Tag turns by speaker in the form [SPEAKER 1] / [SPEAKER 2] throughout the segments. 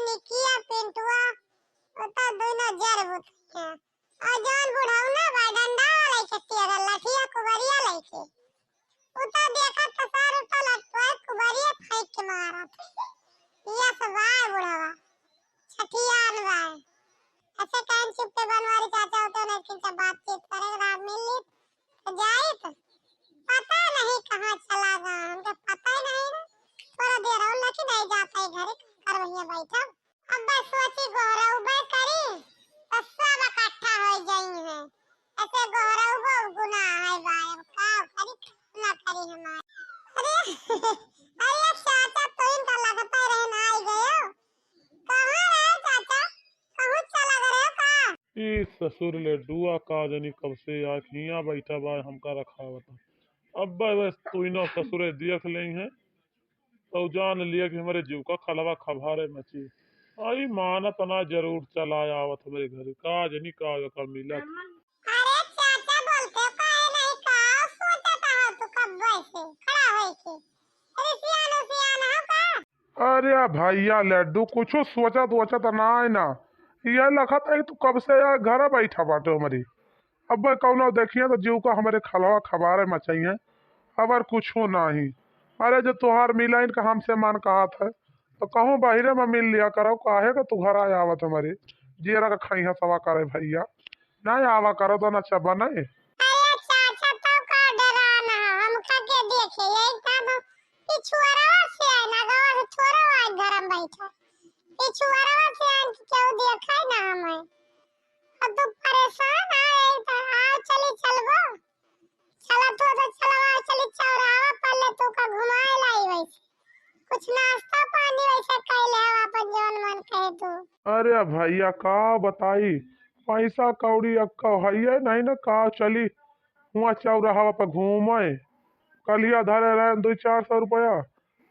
[SPEAKER 1] निकिया पिंटुआ ओता दोनों जर बुत आ जान बुढ़ाऊ ना बा डंडा वाला के अगर लाठिया कुबरिया लेके उता देखा तो सर उता लटवा कुबरिया फेंक के मारा पिया से वाय बुढ़ावा छठियान वाय ऐसे कान चुप के बनवारी चाचा होते ना किनसे बातचीत करेगा मिल ली तो जाए तो पता नहीं कहां चला गया हमको पता ही नहीं ना थोड़ा देर और लेकिन नहीं जाता है घर कर भैया बैठा अब बस सोची गोरा उबे करी तो सब इकट्ठा हो जाई है ऐसे गोरा उबो गुनाह है भाई का करी ना करी हमारे अरे चाचा तो इनका लगता रहना आई गयो कहां रहे चाचा कहां चला गए का
[SPEAKER 2] ई ससुर लड्डुआ का जनी कब से आखियां बैठा बा हमका रखा बता अब बस तू इनो ससुरे देख ले हैं तो जान लिया कि हमारे जीव का खलवा खभारे मची आई माना तना जरूर चला आवत हमारे घर का जनी का मिला
[SPEAKER 1] अरे चाचा बोलते काहे नहीं का सोचता हो तू कब वैसे खड़ा होई के अरे सियाना हो का
[SPEAKER 2] अरे भैया लड्डू कुछ सोचा ना है ना ये लखत है तू कब से यार घर बैठा बाटो हमारी अब कौनो देखिए तो जीव का हमारे खलवा खबारे मचाई है अबर कुछ नहीं अरे जो तुहार मिला इनका हमसे मान कहा था तो कहूँ बाहरे में मिल लिया करो काहे का तू घर आया आवत हमारी जीरा का खाई है सवा करे भैया नहीं आवा करो तो ना चबा नहीं
[SPEAKER 1] अरे चाचा तो का डराना हम के देखे यही का पिछुआरा से ना गावा से छोरा आज घर में बैठा पिछुआरा से क्यों देखा ना हमें अब तो परेशान है तो आओ चली चलबो चला तो चलवा चली चौराहा पर ले तो का घुमाए लाई वैसे कुछ नाश्ता पानी वैसे कैले हवा पर जौन मन कहे तू
[SPEAKER 2] अरे भैया का बताई पैसा कौड़ी अक्का है नहीं ना का चली हुआ चौराहा पर घूमे कलिया धरे रहे 200-400 रुपया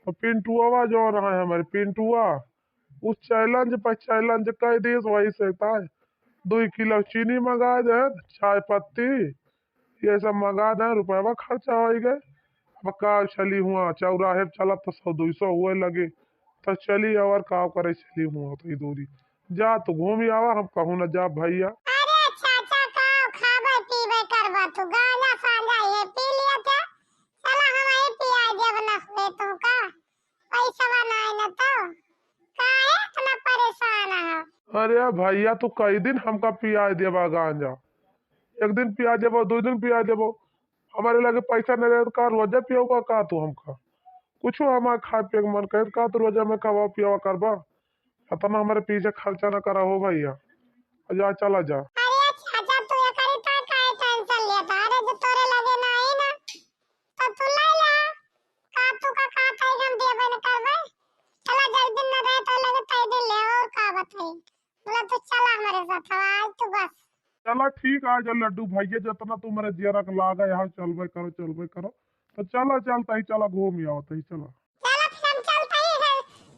[SPEAKER 2] तो पिंटुआ जो रहा है हमारे पिंटुआ उस चैलेंज पर चैलेंज कह दी वही से 2 किलो चीनी मंगा दे चाय पत्ती ये सब मंगा दे रुपया खर्चा हो गए अब का चली हुआ चौराहे चला तो 100-200 हुए लगे तो चली और का करे चली हुआ तो दूरी जा तो घूम आवा हम कहूँ न जा भैया
[SPEAKER 1] अरे चाचा का खाबे पीबे करबा तू गाना साजा ये पी लिया था चला हम ही पिया जब न हुए तो का पैसा बनाए न तो काहे इतना परेशान है
[SPEAKER 2] अरे भैया तू कई दिन हमका पिया देबा गांजा एक दिन पिया देबो 2 दिन पिया देबो हमारे लगे पैसा नहीं रहे तो का रोजा पियोगा का तू हमका कुछ हमारे खाए पिए मन कहे का तू रोजा में खावा पिया करबा इतना हमारे पीछे खर्चा न करा हो भैया जा चला जा
[SPEAKER 1] अरे चाचा तू ये करी तो काहे टेंशन लेता अरे जो तोरे लगे ना आई ना तो तू ले ला का तू का कहीं हम देबे न करबे चला जल्दी दिन न रहे तो लगे तई दिन ले और का बताई बोला तो चला हमारे साथ आज तू बस
[SPEAKER 2] चला ठीक आ जा लड्डू भैया जितना तू मेरे जियरा के लागा यहाँ चलबे करो तो चला चलता ही चला घूम आओ तो ही चला
[SPEAKER 1] चला फिर हम चलते ही है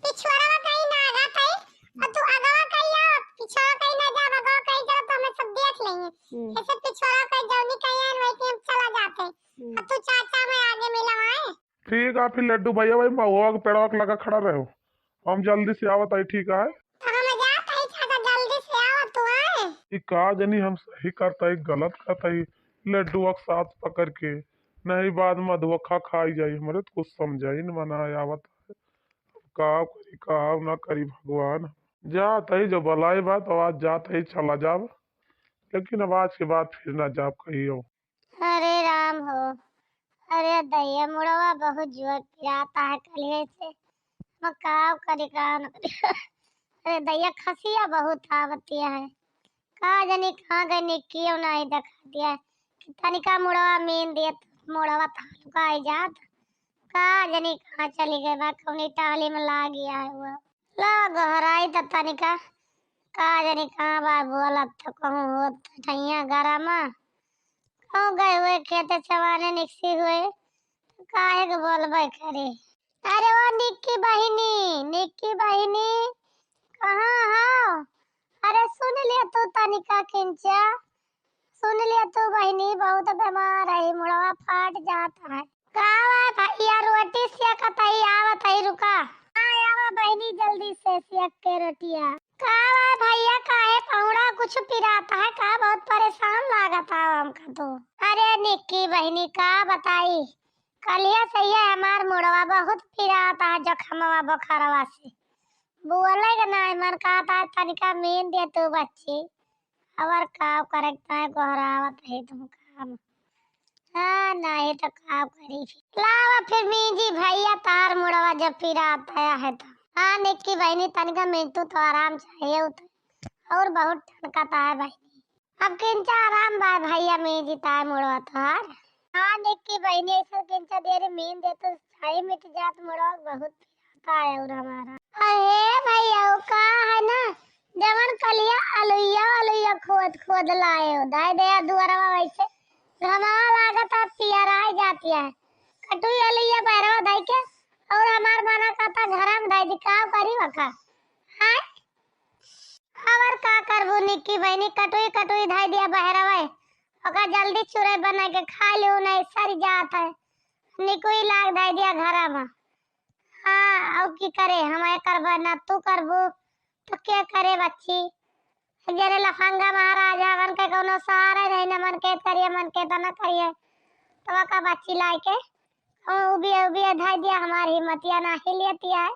[SPEAKER 1] पिछवाड़ा कहीं ना आगा कहीं और तू आगा कहीं आ पिछवाड़ा कहीं ना जा आगा कहीं जा तो हमें सब देख लेंगे ऐसे पिछवाड़ा कहीं जौनी कहीं आन वहीं हम चला जाते और तू चाचा में आगे मिला आए
[SPEAKER 2] ठीक है फिर लड्डू भैया भाई महुआ के पेड़वा के लगा खड़ा रहो हम जल्दी से आवत है ठीक है
[SPEAKER 1] तो हम जाते ही चाचा जल्दी से आओ तू आए
[SPEAKER 2] ये का जनी हम सही करता है गलत करता है लड्डू के साथ पकड़ के नहीं बाद में धोखा खाई जाई हमारे तो कुछ समझाई न मना आवत है का करी का ना करी भगवान जात है जो भलाई बात आवाज जात है चला जाब लेकिन अब आज के बाद फिर ना जाब कहियो
[SPEAKER 1] अरे राम हो अरे दैया मुड़वा बहुत जोर पिराता है कलिए से मकाव करी का न करी अरे दैया खसिया बहुत आवती है का जानी कहाँ गई निक्की नहीं दिखा दिया तनिका मुड़वा मीन दिया मुड़वा था आई जात का जानी कहाँ चली गई बा कौनी टाली में ला गया है वो ला गहराई त तनिका का जानी कहाँ बा बोला तो कहूँ हो ठैया गरम कहूँ गए हुए खेते चवाने निकसी हुए तो काहे के बोलबे करे अरे वो निक्की बहिनी कहाँ हो अरे सुन लिया तू तनिका किंचा सुन लिया तू बहनी बहुत बीमार है मुड़वा फाट जाता है का भैया रोटी से कतई आवत है रुका हाँ आवा बहनी जल्दी जल्दी से सेक के रोटिया। का बा भैया काहे पहुड़ा कुछ पिराता है का? बहुत परेशान लागत है हमका तो। अरे निक्की बहनी का बताई, कलिया सही है हमार मुड़वा बहुत पिराता है जखमवा बुखारवा से। बोले के ना मन कहता है तनिका मीन दे तू बच्ची, और का करता है गोहरावत है तुम काम। हाँ नहीं तो का करी फिर। लावा फिर मीजी भैया तार मुड़वा जब पिराता है तो। हाँ निक्की बहनी तनिका मिंटू तो आराम चाहिए और बहुत ठनकता है बहनी। अब किंचा आराम बा भैया मीजी तार मुड़वा तार। हाँ निक्की बहनी ऐसा किंचा देर मीन दे तो छाई मिट जात मुड़वा बहुत पिराता है और हमारा। अरे भैया वो का है ना जवन कलिया अलुइया अलुइया खोद खोद लाए हो दाई दे दुआरवा वैसे घमा लागत है पियराई जाती है। कटुई अलुइया बैरवा दाई के और हमार बना कहता घरम दाई दिखाव करी वका। हां और का करबू निक्की बहनी कटुई कटुई धाई दिया बहरवा ओका जल्दी चुरे बना के खा लियो नहीं सर जात है। निकोई लाग धाई दिया घरम। हाँ और की करे हम करबा ना तू करबू तो क्या करे बच्ची। जरे लफंगा महाराजा मन के कोनो सहारा नहीं न मन के करिए मन के तो न करिए तो का बच्ची लाई के उबी धाई दिया हमारी हिम्मतिया ना हिलियती है।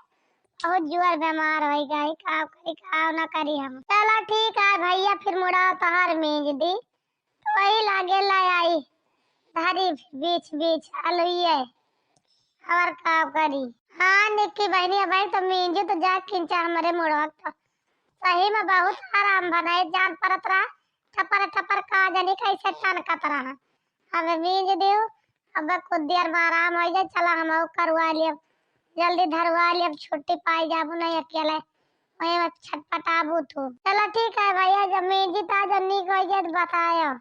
[SPEAKER 1] बहुत जुआर बीमार हो गई का करी का ना करी हम। चलो ठीक है भैया फिर मुड़ा तहार मीज दी तो वही लागे लाई आई धारी बीच बीच अलुइये और का करी। हाँ निक्की बहनी अब तो मींजू तो जा खिंचा हमारे मुड़वा तो सही में बहुत आराम बनाए जान परत रहा टपर टपर का जानी कैसे टनकत रहा। अब मींज दियो अब कुछ देर में आराम हो जाए चला हम करवा लिए जल्दी धरवा लिए छुट्टी पाई जाबू नहीं अकेले वही में छटपटाबू तू। चलो ठीक है भैया जब मींजी ता जन्नी को जाए तो बतायो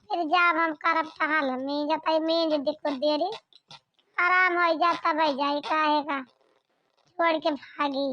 [SPEAKER 1] फिर जब हम करब टहल मींज तई मींज दिक्कत देरी आराम हो जाता भाई जाई काहे का छोड़ के भागी।